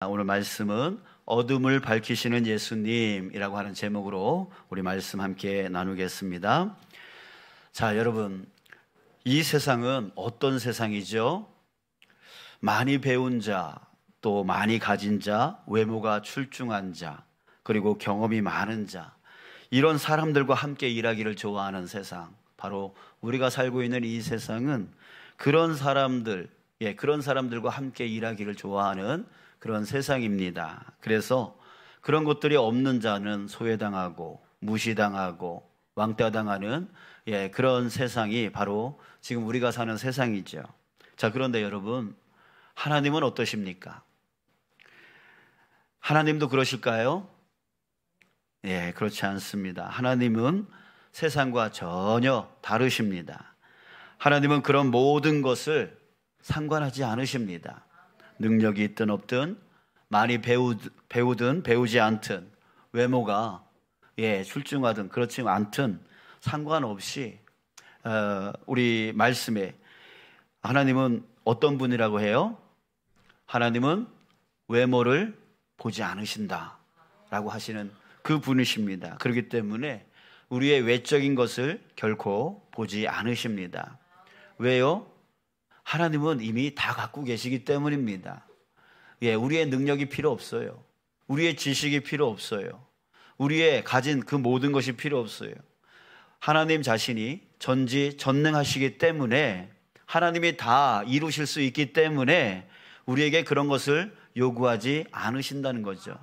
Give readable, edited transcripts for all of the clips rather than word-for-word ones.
오늘 말씀은 어둠을 밝히시는 예수님이라고 하는 제목으로 우리 말씀 함께 나누겠습니다. 자, 여러분, 이 세상은 어떤 세상이죠? 많이 배운 자, 또 많이 가진 자, 외모가 출중한 자, 그리고 경험이 많은 자, 이런 사람들과 함께 일하기를 좋아하는 세상, 바로 우리가 살고 있는 이 세상은 그런 사람들과 함께 일하기를 좋아하는 그런 세상입니다. 그래서 그런 것들이 없는 자는 소외당하고 무시당하고 왕따당하는 그런 세상이 바로 지금 우리가 사는 세상이죠. 자, 그런데 여러분, 하나님은 어떠십니까? 하나님도 그러실까요? 그렇지 않습니다. 하나님은 세상과 전혀 다르십니다. 하나님은 그런 모든 것을 상관하지 않으십니다. 능력이 있든 없든, 많이 배우든 배우지 않든, 외모가 출중하든 그렇지 않든 상관없이 우리 말씀에 하나님은 어떤 분이라고 해요? 하나님은 외모를 보지 않으신다라고 하시는 그 분이십니다. 그렇기 때문에 우리의 외적인 것을 결코 보지 않으십니다. 왜요? 하나님은 이미 다 갖고 계시기 때문입니다. 우리의 능력이 필요 없어요. 우리의 지식이 필요 없어요. 우리의 가진 그 모든 것이 필요 없어요. 하나님 자신이 전지전능하시기 때문에, 하나님이 다 이루실 수 있기 때문에 우리에게 그런 것을 요구하지 않으신다는 거죠.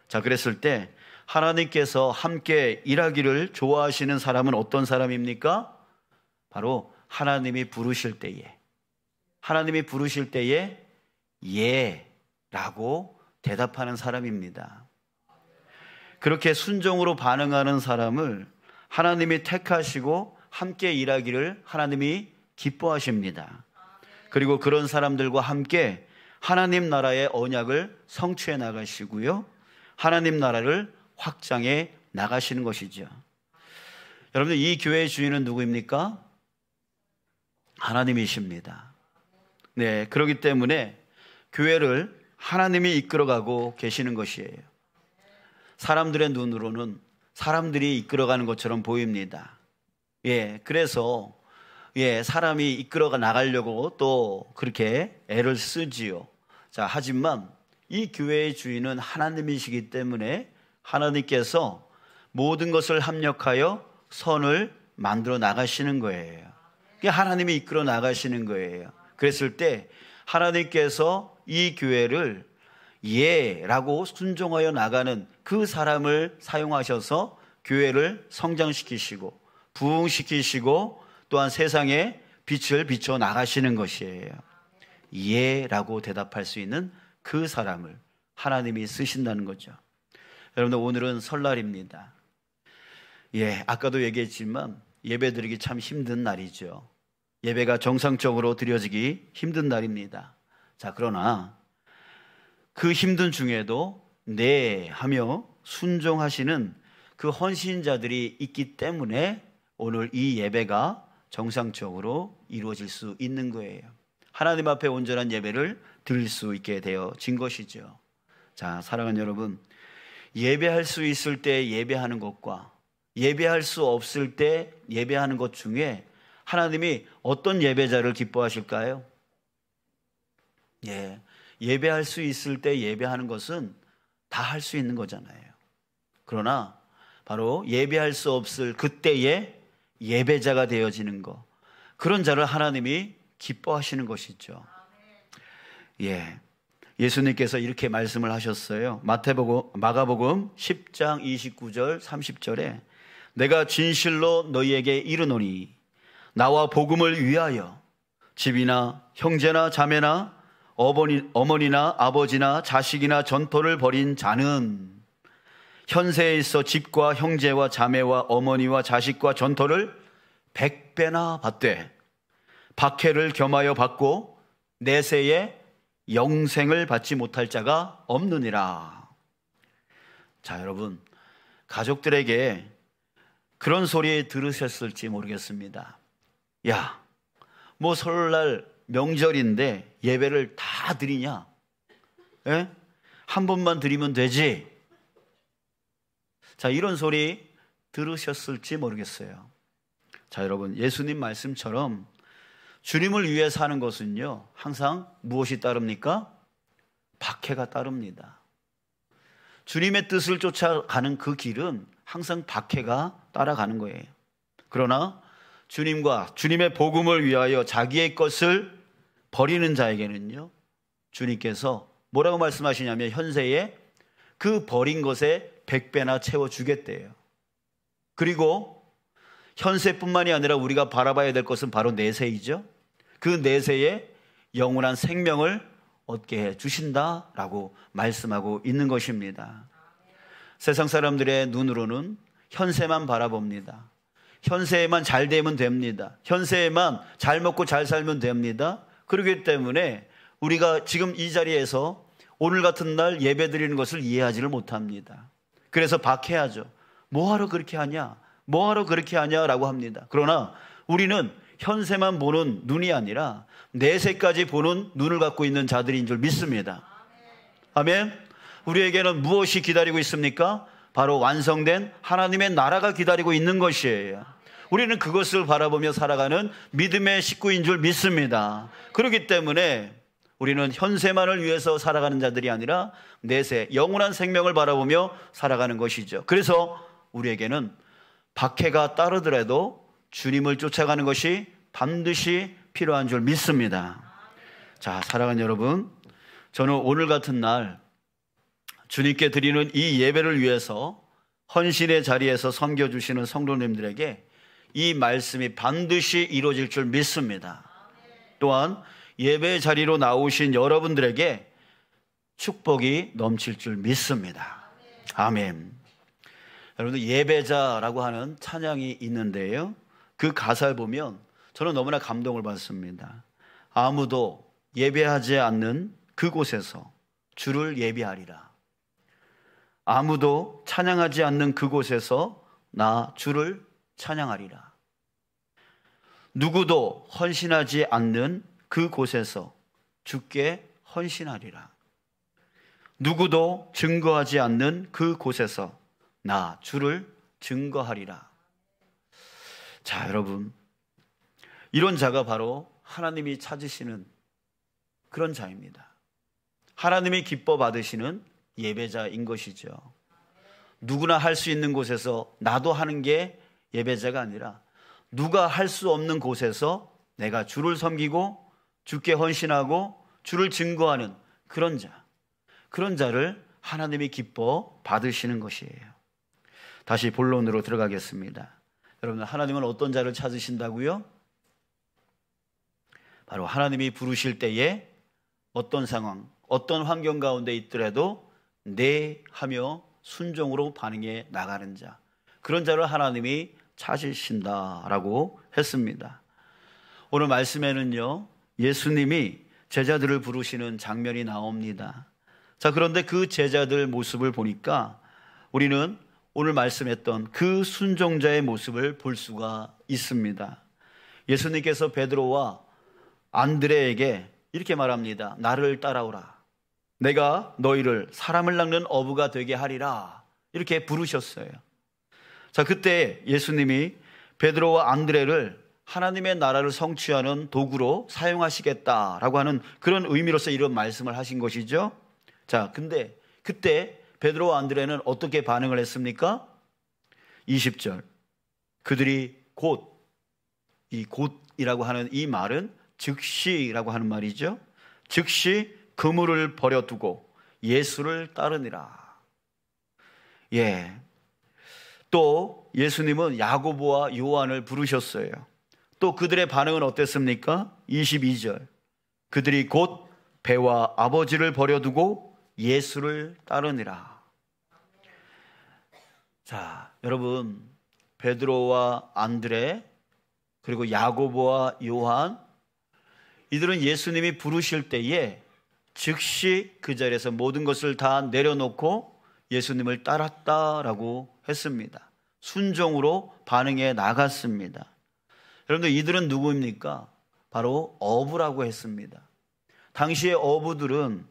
자, 그랬을 때 하나님께서 함께 일하기를 좋아하시는 사람은 어떤 사람입니까? 바로 하나님이 부르실 때에 예라고 대답하는 사람입니다. 그렇게 순종으로 반응하는 사람을 하나님이 택하시고 함께 일하기를 하나님이 기뻐하십니다. 그리고 그런 사람들과 함께 하나님 나라의 언약을 성취해 나가시고요, 하나님 나라를 확장해 나가시는 것이죠. 여러분들, 이 교회의 주인은 누구입니까? 하나님이십니다. 그렇기 때문에 교회를 하나님이 이끌어가고 계시는 것이에요. 사람들의 눈으로는 사람들이 이끌어가는 것처럼 보입니다. 그래서 사람이 이끌어가 나가려고 또 그렇게 애를 쓰지요. 자, 하지만 이 교회의 주인은 하나님이시기 때문에 하나님께서 모든 것을 합력하여 선을 만들어 나가시는 거예요. 하나님이 이끌어 나가시는 거예요. 그랬을 때 하나님께서 이 교회를 예라고 순종하여 나가는 그 사람을 사용하셔서 교회를 성장시키시고 부흥시키시고 또한 세상에 빛을 비춰 나가시는 것이에요. 예라고 대답할 수 있는 그 사람을 하나님이 쓰신다는 거죠. 여러분들, 오늘은 설날입니다. 아까도 얘기했지만 예배드리기 참 힘든 날이죠. 예배가 정상적으로 드려지기 힘든 날입니다. 자, 그러나 그 힘든 중에도 하며 순종하시는 그 헌신자들이 있기 때문에 오늘 이 예배가 정상적으로 이루어질 수 있는 거예요. 하나님 앞에 온전한 예배를 드릴 수 있게 되어진 것이죠. 자, 사랑하는 여러분, 예배할 수 있을 때 예배하는 것과 예배할 수 없을 때 예배하는 것 중에 하나님이 어떤 예배자를 기뻐하실까요? 예배할 수 있을 때 예배하는 것은 다 할 수 있는 거잖아요. 그러나 바로 예배할 수 없을 그때에 예배자가 되어지는 것, 그런 자를 하나님이 기뻐하시는 것이죠. 예수님께서 이렇게 말씀을 하셨어요. 마가복음 10장 29절 30절에 내가 진실로 너희에게 이르노니 나와 복음을 위하여 집이나 형제나 자매나 어머니나 아버지나 자식이나 전토를 벌인 자는 현세에 있어 집과 형제와 자매와 어머니와 자식과 전토를 100배나 받되 박해를 겸하여 받고 내세에 영생을 받지 못할 자가 없느니라. 자, 여러분, 가족들에게 그런 소리 들으셨을지 모르겠습니다. 뭐 설날 명절인데 예배를 다 드리냐? 한 번만 드리면 되지. 자, 이런 소리 들으셨을지 모르겠어요. 자, 여러분, 예수님 말씀처럼 주님을 위해 사는 것은요, 항상 무엇이 따릅니까? 박해가 따릅니다. 주님의 뜻을 쫓아가는 그 길은 항상 박해가 따라가는 거예요. 그러나 주님과 주님의 복음을 위하여 자기의 것을 버리는 자에게는요, 주님께서 뭐라고 말씀하시냐면 현세에 그 버린 것에 100배나 채워주겠대요. 그리고 현세뿐만이 아니라 우리가 바라봐야 될 것은 바로 내세이죠. 그 내세에 영원한 생명을 얻게 해주신다라고 말씀하고 있는 것입니다. 세상 사람들의 눈으로는 현세만 바라봅니다. 현세에만 잘 되면 됩니다. 현세에만 잘 먹고 잘 살면 됩니다. 그렇기 때문에 우리가 지금 이 자리에서 오늘 같은 날 예배 드리는 것을 이해하지를 못합니다. 그래서 박해하죠. 뭐하러 그렇게 하냐? 뭐하러 그렇게 하냐라고 합니다. 그러나 우리는 현세만 보는 눈이 아니라 내세까지 보는 눈을 갖고 있는 자들인 줄 믿습니다. 아멘. 우리에게는 무엇이 기다리고 있습니까? 바로 완성된 하나님의 나라가 기다리고 있는 것이에요. 우리는 그것을 바라보며 살아가는 믿음의 식구인 줄 믿습니다. 그렇기 때문에 우리는 현세만을 위해서 살아가는 자들이 아니라 내세, 영원한 생명을 바라보며 살아가는 것이죠. 그래서 우리에게는 박해가 따르더라도 주님을 쫓아가는 것이 반드시 필요한 줄 믿습니다. 자, 사랑하는 여러분, 저는 오늘 같은 날 주님께 드리는 이 예배를 위해서 헌신의 자리에서 섬겨주시는 성도님들에게 이 말씀이 반드시 이루어질 줄 믿습니다. 또한 예배 자리로 나오신 여러분들에게 축복이 넘칠 줄 믿습니다. 아멘. 여러분들, 예배자라고 하는 찬양이 있는데요, 그 가사를 보면 저는 너무나 감동을 받습니다. 아무도 예배하지 않는 그곳에서 주를 예배하리라. 아무도 찬양하지 않는 그곳에서 나 주를 찬양하리라. 누구도 헌신하지 않는 그곳에서 주께 헌신하리라. 누구도 증거하지 않는 그곳에서 나 주를 증거하리라. 자, 여러분, 이런 자가 바로 하나님이 찾으시는 그런 자입니다. 하나님이 기뻐 받으시는 예배자인 것이죠. 누구나 할 수 있는 곳에서 나도 하는 게 예배자가 아니라 누가 할 수 없는 곳에서 내가 주를 섬기고 주께 헌신하고 주를 증거하는 그런 자, 그런 자를 하나님이 기뻐 받으시는 것이에요. 다시 본론으로 들어가겠습니다. 여러분, 하나님은 어떤 자를 찾으신다고요? 바로 하나님이 부르실 때에 어떤 상황, 어떤 환경 가운데 있더라도 네 하며 순종으로 반응해 나가는 자, 그런 자를 하나님이 찾으신다라고 했습니다. 오늘 말씀에는요, 예수님이 제자들을 부르시는 장면이 나옵니다. 자, 그런데 그 제자들 모습을 보니까 우리는 오늘 말씀했던 그 순종자의 모습을 볼 수가 있습니다. 예수님께서 베드로와 안드레에게 이렇게 말합니다. 나를 따라오라. 내가 너희를 사람을 낚는 어부가 되게 하리라. 이렇게 부르셨어요. 자, 그때 예수님이 베드로와 안드레를 하나님의 나라를 성취하는 도구로 사용하시겠다라고 하는 그런 의미로서 이런 말씀을 하신 것이죠. 자, 근데 그때 베드로와 안드레는 어떻게 반응을 했습니까? 20절. 그들이 곧, 이 곧이라고 하는 이 말은 즉시라고 하는 말이죠. 즉시 그물을 버려두고 예수를 따르니라. 예. 또 예수님은 야고보와 요한을 부르셨어요. 또 그들의 반응은 어땠습니까? 22절. 그들이 곧 배와 아버지를 버려두고 예수를 따르니라. 자, 여러분, 베드로와 안드레, 그리고 야고보와 요한, 이들은 예수님이 부르실 때에 즉시 그 자리에서 모든 것을 다 내려놓고 예수님을 따랐다라고 했습니다. 순종으로 반응해 나갔습니다. 여러분들, 이들은 누구입니까? 바로 어부라고 했습니다. 당시의 어부들은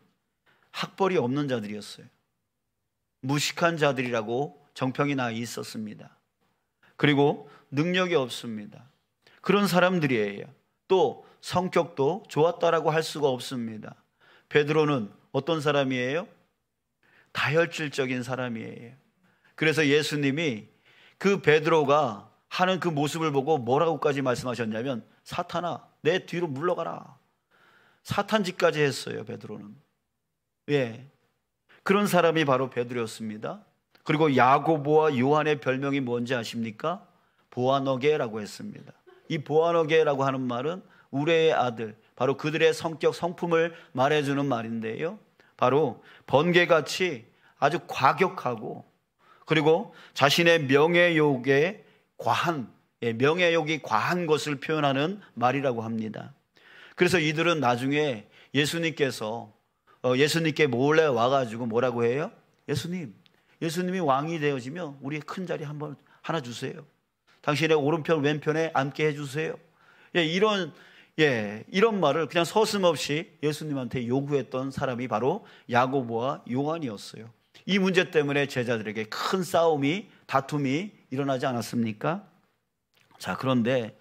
학벌이 없는 자들이었어요. 무식한 자들이라고 정평이 나 있었습니다. 그리고 능력이 없습니다. 그런 사람들이에요. 또 성격도 좋았다라고 할 수가 없습니다. 베드로는 어떤 사람이에요? 다혈질적인 사람이에요. 그래서 예수님이 그 베드로가 하는 그 모습을 보고 뭐라고까지 말씀하셨냐면, 사탄아, 내 뒤로 물러가라. 사탄짓까지 했어요, 베드로는. 예, 그런 사람이 바로 베드로였습니다. 그리고 야고보와 요한의 별명이 뭔지 아십니까? 보아너게라고 했습니다. 이 보아너게라고 하는 말은 우레의 아들, 바로 그들의 성격, 성품을 말해주는 말인데요, 바로 번개같이 아주 과격하고, 그리고 자신의 명예욕에 과한, 명예욕이 과한 것을 표현하는 말이라고 합니다. 그래서 이들은 나중에 예수님께 몰래 와가지고 뭐라고 해요? 예수님이 왕이 되어지면 우리 큰 자리 하나 주세요. 당신의 오른편 왼편에 앉게 해주세요. 이런 말을 그냥 서슴없이 예수님한테 요구했던 사람이 바로 야고보와 요한이었어요. 이 문제 때문에 제자들에게 큰 다툼이 일어나지 않았습니까? 자, 그런데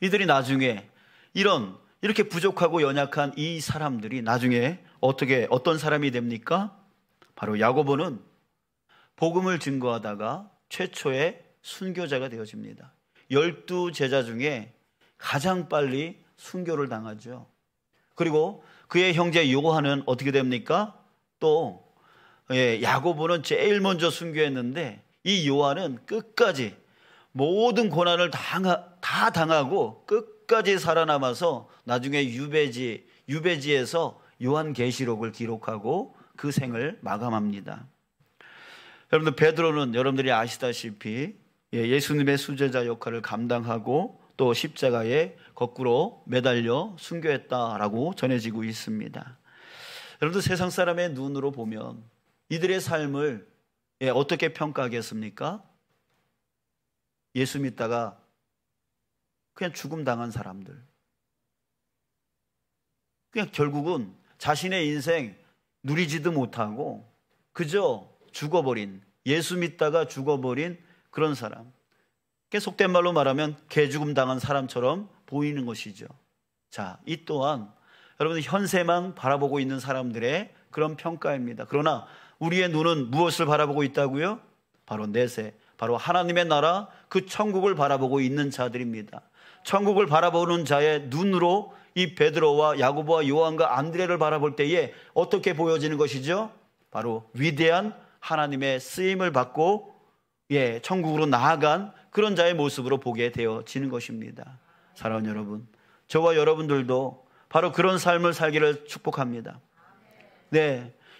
이들이 나중에 이렇게 부족하고 연약한 이 사람들이 나중에 어떤 사람이 됩니까? 바로 야고보는 복음을 증거하다가 최초의 순교자가 되어집니다. 12제자 중에 가장 빨리 순교를 당하죠. 그리고 그의 형제 요한은 어떻게 됩니까? 또 야고보는 제일 먼저 순교했는데, 이 요한은 끝까지 모든 고난을 다 당하고 끝까지 살아남아서 나중에 유배지에서 요한계시록을 기록하고 그 생을 마감합니다. 여러분들, 베드로는 여러분들이 아시다시피 예수님의 수제자 역할을 감당하고 또 십자가에 거꾸로 매달려 순교했다라고 전해지고 있습니다. 여러분들, 세상 사람의 눈으로 보면 이들의 삶을 어떻게 평가하겠습니까? 예수 믿다가 그냥 죽음 당한 사람들, 그냥 결국은 자신의 인생 누리지도 못하고 그저 죽어버린, 예수 믿다가 죽어버린 그런 사람, 속된 말로 말하면 개죽음 당한 사람처럼 보이는 것이죠. 자, 이 또한 여러분들 현세만 바라보고 있는 사람들의 그런 평가입니다. 그러나 우리의 눈은 무엇을 바라보고 있다고요? 바로 내세, 바로 하나님의 나라, 그 천국을 바라보고 있는 자들입니다. 천국을 바라보는 자의 눈으로 이 베드로와 야고보와 요한과 안드레를 바라볼 때에 어떻게 보여지는 것이죠? 바로 위대한 하나님의 쓰임을 받고 천국으로 나아간 그런 자의 모습으로 보게 되어지는 것입니다. 사랑하는 여러분, 저와 여러분들도 바로 그런 삶을 살기를 축복합니다.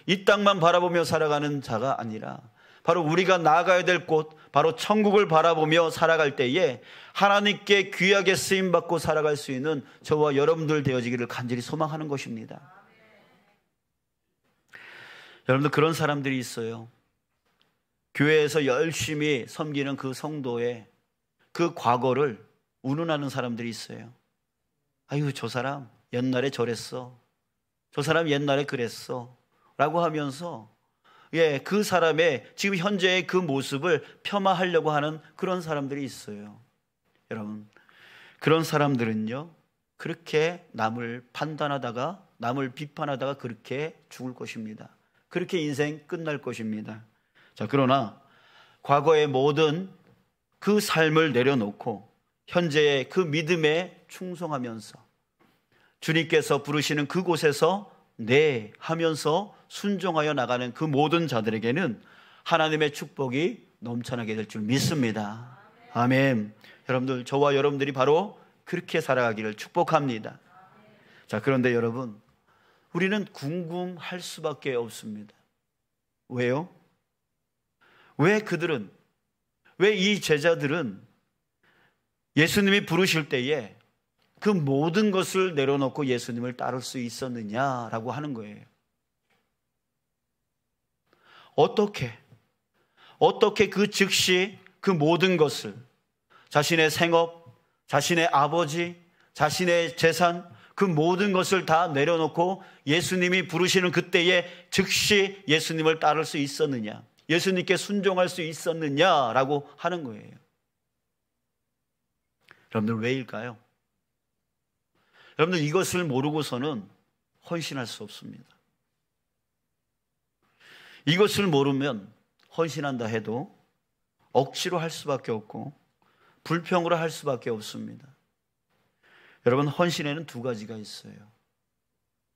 이 땅만 바라보며 살아가는 자가 아니라 바로 우리가 나아가야 될 곳, 바로 천국을 바라보며 살아갈 때에 하나님께 귀하게 쓰임받고 살아갈 수 있는 저와 여러분들 되어지기를 간절히 소망하는 것입니다. 여러분들, 그런 사람들이 있어요. 교회에서 열심히 섬기는 그 성도의 그 과거를 운운하는 사람들이 있어요. 아유, 저 사람 옛날에 저랬어, 저 사람 옛날에 그랬어 라고 하면서 그 사람의 지금 현재의 그 모습을 폄하하려고 하는 그런 사람들이 있어요. 여러분, 그런 사람들은요, 그렇게 남을 판단하다가, 남을 비판하다가 그렇게 죽을 것입니다. 그렇게 인생 끝날 것입니다. 자, 그러나 과거의 모든 그 삶을 내려놓고 현재의 그 믿음에 충성하면서 주님께서 부르시는 그곳에서 네 하면서 순종하여 나가는 그 모든 자들에게는 하나님의 축복이 넘쳐나게 될 줄 믿습니다. 아멘. 여러분들, 저와 여러분들이 바로 그렇게 살아가기를 축복합니다. 자, 그런데 여러분, 우리는 궁금할 수밖에 없습니다. 왜요? 왜 이 제자들은 예수님이 부르실 때에 그 모든 것을 내려놓고 예수님을 따를 수 있었느냐라고 하는 거예요. 어떻게 그 즉시 그 모든 것을, 자신의 생업, 자신의 아버지, 자신의 재산, 그 모든 것을 다 내려놓고 예수님이 부르시는 그때에 즉시 예수님을 따를 수 있었느냐, 예수님께 순종할 수 있었느냐라고 하는 거예요. 여러분들 왜일까요? 여러분들 이것을 모르고서는 헌신할 수 없습니다. 이것을 모르면 헌신한다 해도 억지로 할 수밖에 없고 불평으로 할 수밖에 없습니다. 여러분, 헌신에는 두 가지가 있어요.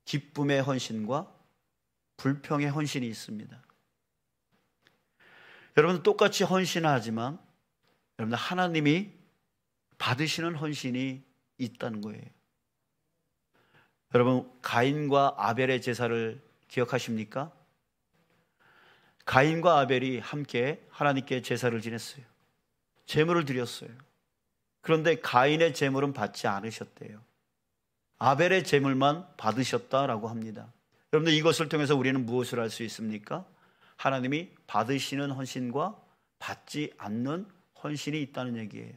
기쁨의 헌신과 불평의 헌신이 있습니다. 여러분, 똑같이 헌신하지만 여러분, 하나님이 받으시는 헌신이 있다는 거예요. 여러분, 가인과 아벨의 제사를 기억하십니까? 가인과 아벨이 함께 하나님께 제사를 지냈어요. 제물을 드렸어요. 그런데 가인의 제물은 받지 않으셨대요. 아벨의 제물만 받으셨다라고 합니다. 여러분들, 이것을 통해서 우리는 무엇을 알 수 있습니까? 하나님이 받으시는 헌신과 받지 않는 헌신이 있다는 얘기예요.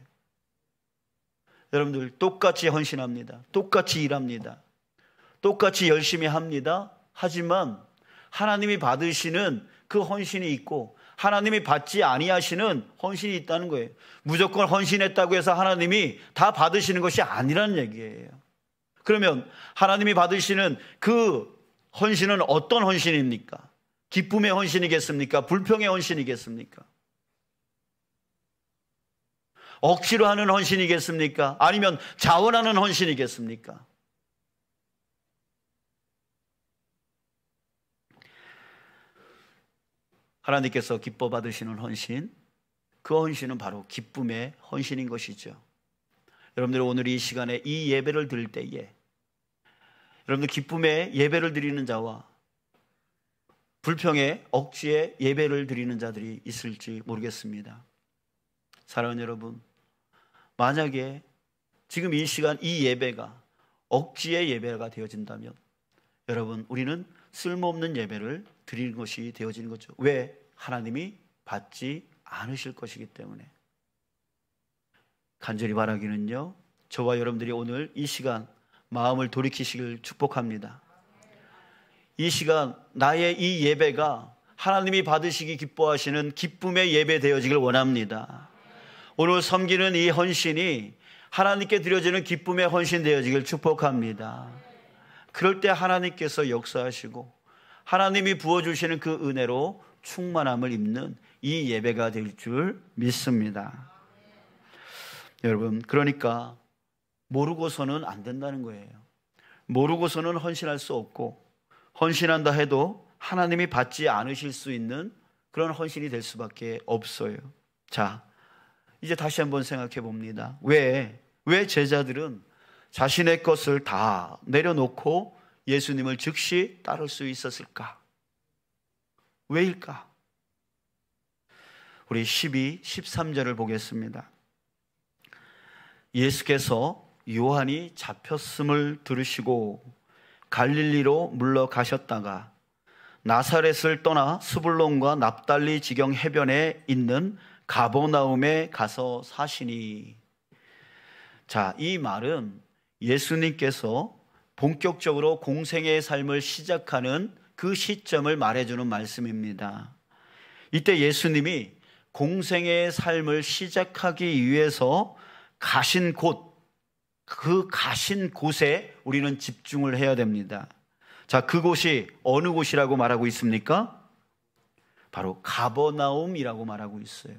여러분들, 똑같이 헌신합니다. 똑같이 일합니다. 똑같이 열심히 합니다. 하지만 하나님이 받으시는 그 헌신이 있고 하나님이 받지 아니하시는 헌신이 있다는 거예요. 무조건 헌신했다고 해서 하나님이 다 받으시는 것이 아니라는 얘기예요. 그러면 하나님이 받으시는 그 헌신은 어떤 헌신입니까? 기쁨의 헌신이겠습니까? 불평의 헌신이겠습니까? 억지로 하는 헌신이겠습니까? 아니면 자원하는 헌신이겠습니까? 하나님께서 기뻐 받으시는 헌신, 그 헌신은 바로 기쁨의 헌신인 것이죠. 여러분들, 오늘 이 시간에 이 예배를 드릴 때에 여러분들 기쁨의 예배를 드리는 자와 불평의 억지의 예배를 드리는 자들이 있을지 모르겠습니다. 사랑하는 여러분, 만약에 지금 이 시간 이 예배가 억지의 예배가 되어진다면 여러분, 우리는 쓸모없는 예배를 드리는 것이 되어지는 거죠. 왜? 하나님이 받지 않으실 것이기 때문에. 간절히 바라기는요, 저와 여러분들이 오늘 이 시간 마음을 돌이키시길 축복합니다. 이 시간 나의 이 예배가 하나님이 받으시기 기뻐하시는 기쁨의 예배 되어지길 원합니다. 오늘 섬기는 이 헌신이 하나님께 드려지는 기쁨의 헌신 되어지길 축복합니다. 그럴 때 하나님께서 역사하시고 하나님이 부어주시는 그 은혜로 충만함을 입는 이 예배가 될 줄 믿습니다. 여러분, 그러니까 모르고서는 안 된다는 거예요. 모르고서는 헌신할 수 없고, 헌신한다 해도 하나님이 받지 않으실 수 있는 그런 헌신이 될 수밖에 없어요. 자, 이제 다시 한번 생각해 봅니다. 왜 제자들은 자신의 것을 다 내려놓고 예수님을 즉시 따를 수 있었을까? 왜일까? 우리 12, 13절을 보겠습니다. 예수께서 요한이 잡혔음을 들으시고 갈릴리로 물러가셨다가 나사렛을 떠나 스불론과 납달리 지경 해변에 있는 가버나움에 가서 사시니. 자, 이 말은 예수님께서 본격적으로 공생의 삶을 시작하는 그 시점을 말해주는 말씀입니다. 이때 예수님이 공생의 삶을 시작하기 위해서 가신 곳, 그 가신 곳에 우리는 집중을 해야 됩니다. 자, 그곳이 어느 곳이라고 말하고 있습니까? 바로 가버나움이라고 말하고 있어요.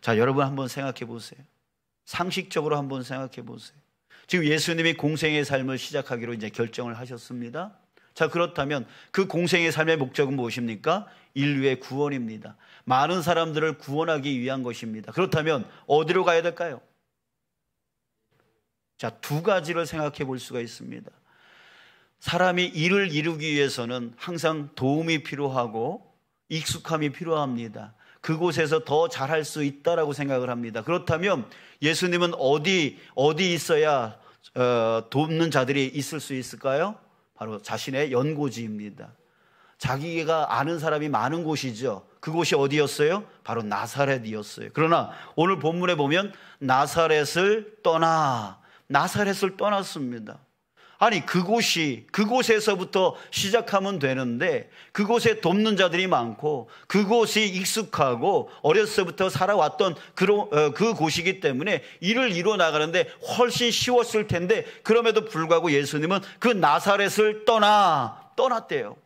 자, 여러분 한번 생각해 보세요. 상식적으로 한번 생각해 보세요. 지금 예수님이 공생의 삶을 시작하기로 이제 결정을 하셨습니다. 자, 그렇다면 그 공생의 삶의 목적은 무엇입니까? 인류의 구원입니다. 많은 사람들을 구원하기 위한 것입니다. 그렇다면 어디로 가야 될까요? 자, 두 가지를 생각해 볼 수가 있습니다. 사람이 일을 이루기 위해서는 항상 도움이 필요하고 익숙함이 필요합니다. 그곳에서 더 잘할 수 있다라고 생각을 합니다. 그렇다면 예수님은 어디 있어야 돕는 자들이 있을 수 있을까요? 바로 자신의 연고지입니다. 자기가 아는 사람이 많은 곳이죠. 그곳이 어디였어요? 바로 나사렛이었어요. 그러나 오늘 본문에 보면 나사렛을 떠났습니다. 아니 그곳에서부터 시작하면 되는데 그곳에 돕는 자들이 많고 그곳이 익숙하고 어렸을 때부터 살아왔던 그 곳이기 때문에 일을 이루어 나가는데 훨씬 쉬웠을 텐데 그럼에도 불구하고 예수님은 그 나사렛을 떠났대요.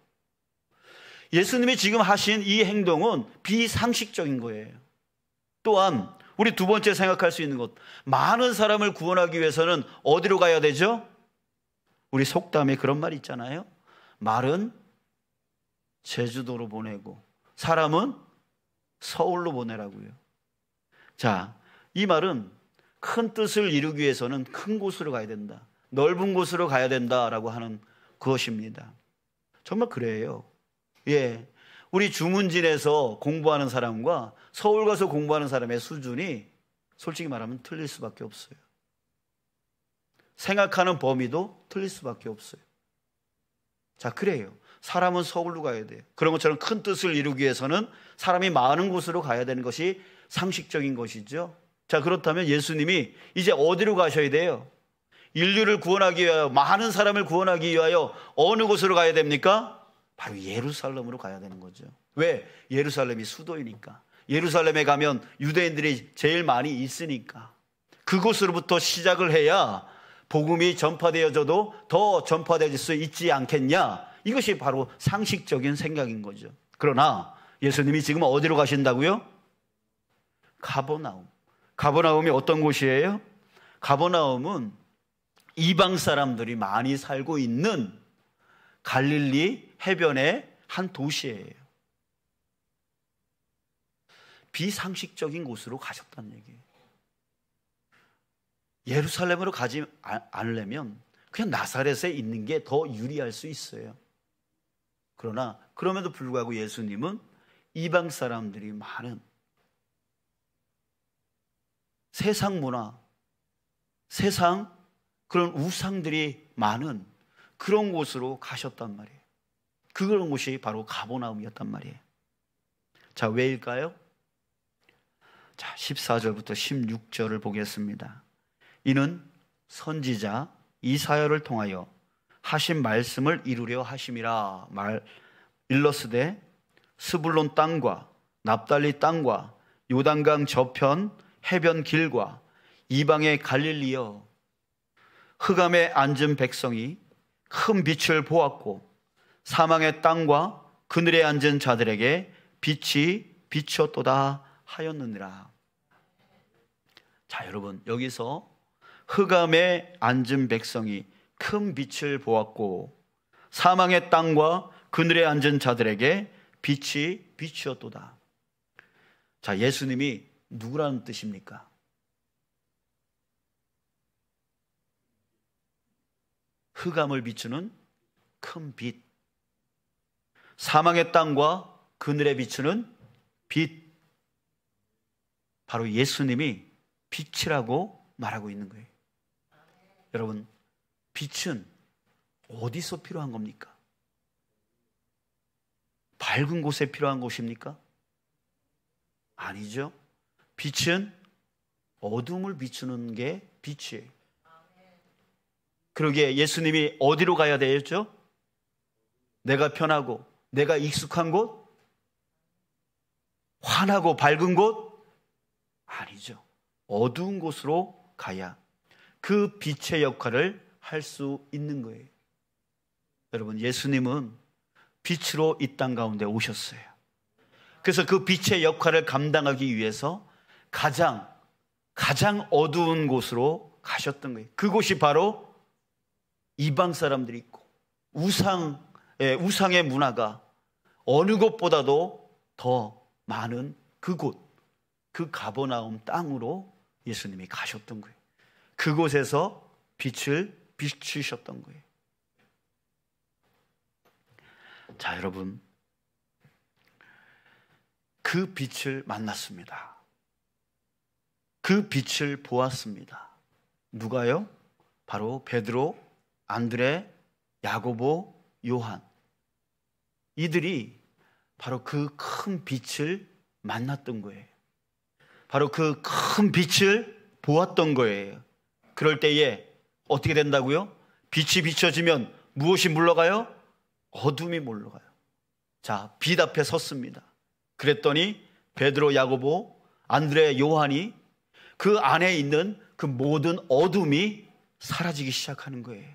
예수님이 지금 하신 이 행동은 비상식적인 거예요. 또한 우리 두 번째 생각할 수 있는 것, 많은 사람을 구원하기 위해서는 어디로 가야 되죠? 우리 속담에 그런 말 있잖아요. 말은 제주도로 보내고 사람은 서울로 보내라고요. 자, 이 말은 큰 뜻을 이루기 위해서는 큰 곳으로 가야 된다, 넓은 곳으로 가야 된다라고 하는 그것입니다. 정말 그래요. 예, 우리 주문진에서 공부하는 사람과 서울 가서 공부하는 사람의 수준이 솔직히 말하면 틀릴 수밖에 없어요. 생각하는 범위도 틀릴 수밖에 없어요. 자, 그래요. 사람은 서울로 가야 돼요. 그런 것처럼 큰 뜻을 이루기 위해서는 사람이 많은 곳으로 가야 되는 것이 상식적인 것이죠. 자, 그렇다면 예수님이 이제 어디로 가셔야 돼요? 인류를 구원하기 위하여, 많은 사람을 구원하기 위하여 어느 곳으로 가야 됩니까? 바로 예루살렘으로 가야 되는 거죠. 왜? 예루살렘이 수도이니까. 예루살렘에 가면 유대인들이 제일 많이 있으니까. 그곳으로부터 시작을 해야 복음이 전파되어져도 더 전파될 수 있지 않겠냐? 이것이 바로 상식적인 생각인 거죠. 그러나 예수님이 지금 어디로 가신다고요? 가버나움. 가버나움이 어떤 곳이에요? 가버나움은 이방 사람들이 많이 살고 있는 갈릴리 해변의 한 도시예요. 비상식적인 곳으로 가셨다는 얘기예요. 예루살렘으로 가지 않으려면 그냥 나사렛에 있는 게 더 유리할 수 있어요. 그러나 그럼에도 불구하고 예수님은 이방 사람들이 많은 세상 문화, 세상 그런 우상들이 많은 그런 곳으로 가셨단 말이에요. 그런 곳이 바로 가버나움이었단 말이에요. 자, 왜일까요? 자, 14절부터 16절을 보겠습니다. 이는 선지자 이사야를 통하여 하신 말씀을 이루려 하심이라. 일러스되 스불론 땅과 납달리 땅과 요단강 저편 해변 길과 이방의 갈릴리여, 흑암에 앉은 백성이 큰 빛을 보았고 사망의 땅과 그늘에 앉은 자들에게 빛이 비추었도다 하였느니라. 자, 여러분, 여기서 흑암에 앉은 백성이 큰 빛을 보았고 사망의 땅과 그늘에 앉은 자들에게 빛이 비추었도다. 자, 예수님이 누구라는 뜻입니까? 흑암을 비추는 큰 빛, 사망의 땅과 그늘에 비추는 빛, 바로 예수님이 빛이라고 말하고 있는 거예요. 여러분, 빛은 어디서 필요한 겁니까? 밝은 곳에 필요한 것입니까? 아니죠. 빛은 어둠을 비추는 게 빛이에요. 그러기에 예수님이 어디로 가야 되겠죠? 내가 편하고 내가 익숙한 곳? 환하고 밝은 곳? 아니죠. 어두운 곳으로 가야 그 빛의 역할을 할 수 있는 거예요. 여러분, 예수님은 빛으로 이 땅 가운데 오셨어요. 그래서 그 빛의 역할을 감당하기 위해서 가장 어두운 곳으로 가셨던 거예요. 그곳이 바로 이방 사람들이 있고 우상의 문화가 어느 곳보다도 더 많은 그곳, 그 가버나움 땅으로 예수님이 가셨던 거예요. 그곳에서 빛을 비추셨던 거예요. 자, 여러분, 그 빛을 만났습니다. 그 빛을 보았습니다. 누가요? 바로 베드로, 안드레, 야고보, 요한. 이들이 바로 그 큰 빛을 만났던 거예요. 바로 그 큰 빛을 보았던 거예요. 그럴 때에 어떻게 된다고요? 빛이 비춰지면 무엇이 물러가요? 어둠이 물러가요. 자, 빛 앞에 섰습니다. 그랬더니 베드로, 야고보, 안드레, 요한이 그 안에 있는 그 모든 어둠이 사라지기 시작하는 거예요.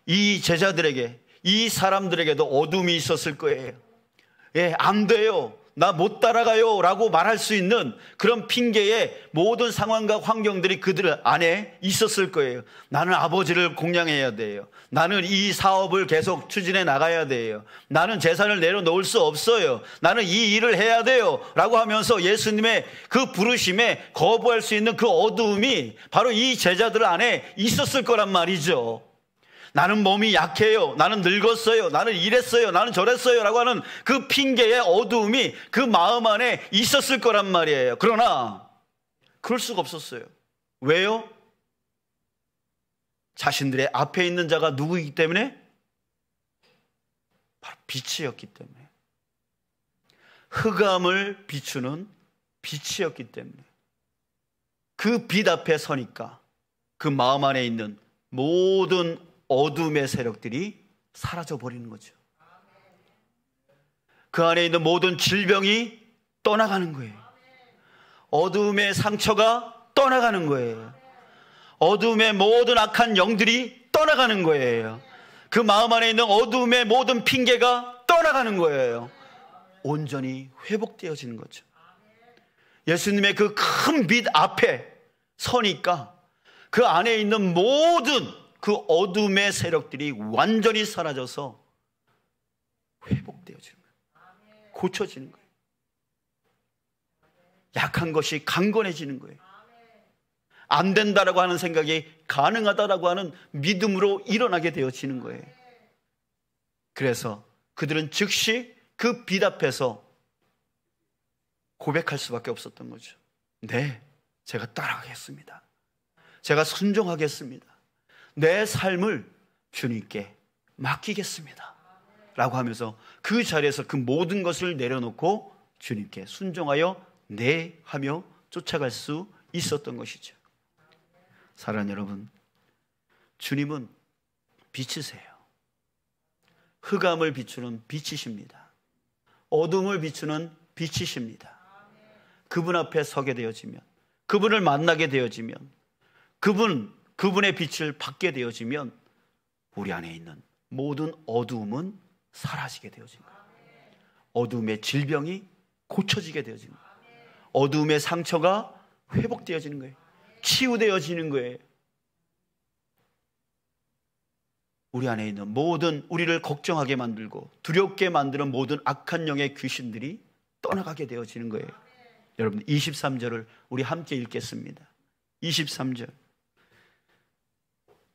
이 제자들에게, 이 사람들에게도 어둠이 있었을 거예요. 예, 안 돼요, 나 못 따라가요 라고 말할 수 있는 그런 핑계의 모든 상황과 환경들이 그들 안에 있었을 거예요. 나는 아버지를 공양해야 돼요. 나는 이 사업을 계속 추진해 나가야 돼요. 나는 재산을 내려놓을 수 없어요. 나는 이 일을 해야 돼요 라고 하면서 예수님의 그 부르심에 거부할 수 있는 그 어두움이 바로 이 제자들 안에 있었을 거란 말이죠. 나는 몸이 약해요, 나는 늙었어요, 나는 이랬어요, 나는 저랬어요 라고 하는 그 핑계의 어두움이 그 마음 안에 있었을 거란 말이에요. 그러나 그럴 수가 없었어요. 왜요? 자신들의 앞에 있는 자가 누구이기 때문에? 바로 빛이었기 때문에. 흑암을 비추는 빛이었기 때문에. 그 빛 앞에 서니까 그 마음 안에 있는 모든 어둠의 세력들이 사라져 버리는 거죠. 그 안에 있는 모든 질병이 떠나가는 거예요. 어둠의 상처가 떠나가는 거예요. 어둠의 모든 악한 영들이 떠나가는 거예요. 그 마음 안에 있는 어둠의 모든 핑계가 떠나가는 거예요. 온전히 회복되어지는 거죠. 예수님의 그 큰 빛 앞에 서니까 그 안에 있는 모든 그 어둠의 세력들이 완전히 사라져서 회복되어지는 거예요. 고쳐지는 거예요. 약한 것이 강건해지는 거예요. 안 된다라고 하는 생각이 가능하다라고 하는 믿음으로 일어나게 되어지는 거예요. 그래서 그들은 즉시 그 빛 앞에서 고백할 수밖에 없었던 거죠. 네, 제가 따라가겠습니다. 제가 순종하겠습니다. 내 삶을 주님께 맡기겠습니다 라고 하면서 그 자리에서 그 모든 것을 내려놓고 주님께 순종하여 네 하며 쫓아갈 수 있었던 것이죠. 사랑하는 여러분, 주님은 빛이세요. 흑암을 비추는 빛이십니다. 어둠을 비추는 빛이십니다. 그분 앞에 서게 되어지면, 그분을 만나게 되어지면, 그분의 빛을 받게 되어지면 우리 안에 있는 모든 어두움은 사라지게 되어진 거예요. 어두움의 질병이 고쳐지게 되어진 거예요. 어두움의 상처가 회복되어지는 거예요. 치유되어지는 거예요. 우리 안에 있는 모든 우리를 걱정하게 만들고 두렵게 만드는 모든 악한 영의 귀신들이 떠나가게 되어지는 거예요. 여러분, 23절을 우리 함께 읽겠습니다. 23절.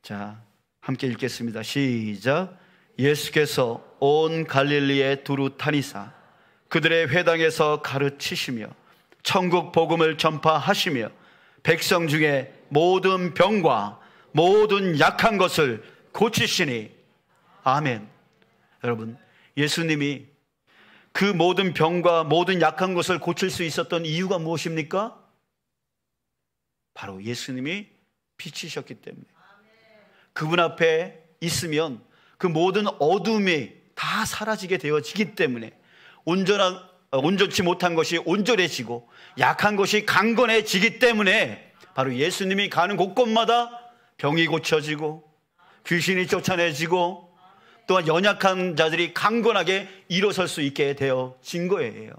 자, 함께 읽겠습니다. 시작. 예수께서 온 갈릴리에 두루 다니사 그들의 회당에서 가르치시며 천국 복음을 전파하시며 백성 중에 모든 병과 모든 약한 것을 고치시니. 아멘. 여러분, 예수님이 그 모든 병과 모든 약한 것을 고칠 수 있었던 이유가 무엇입니까? 바로 예수님이 빛이셨기 때문에. 그분 앞에 있으면 그 모든 어둠이 다 사라지게 되어지기 때문에 온전치 못한 것이 온전해지고 약한 것이 강건해지기 때문에 바로 예수님이 가는 곳곳마다 병이 고쳐지고 귀신이 쫓아내지고 또한 연약한 자들이 강건하게 일어설 수 있게 되어진 거예요.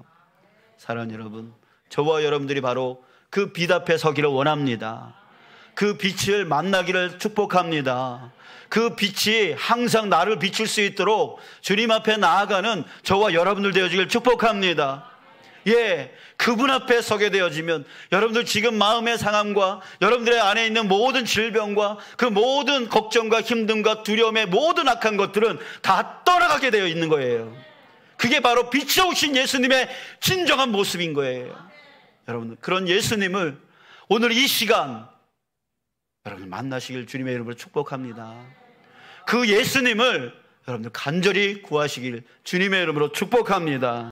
사랑하는 여러분, 저와 여러분들이 바로 그 빛 앞에 서기를 원합니다. 그 빛을 만나기를 축복합니다. 그 빛이 항상 나를 비출 수 있도록 주님 앞에 나아가는 저와 여러분들 되어지길 축복합니다. 예, 그분 앞에 서게 되어지면 여러분들 지금 마음의 상함과 여러분들의 안에 있는 모든 질병과 그 모든 걱정과 힘듦과 두려움의 모든 악한 것들은 다 떠나가게 되어 있는 거예요. 그게 바로 빛이 오신 예수님의 진정한 모습인 거예요. 여러분, 그런 예수님을 오늘 이 시간 여러분 만나시길 주님의 이름으로 축복합니다. 그 예수님을 여러분들 간절히 구하시길 주님의 이름으로 축복합니다.